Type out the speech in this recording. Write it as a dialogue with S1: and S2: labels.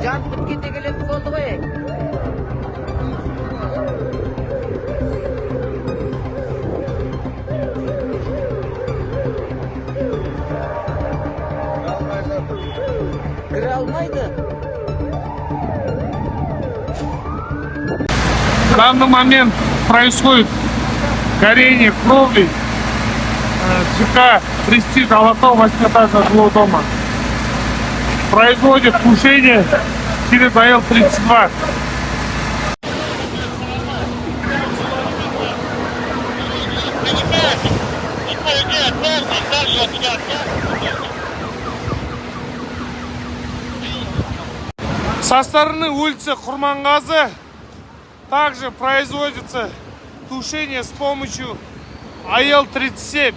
S1: Жан біткенде келетін болды ғой. Кіре алмайды.
S2: В данный момент происходит горение кровли ЖК Престиж Золотого 8-этажного жилого дома. Производит тушение через АЛ-32. Со стороны улицы Хурмангазы также производится тушение с помощью АЛ-37.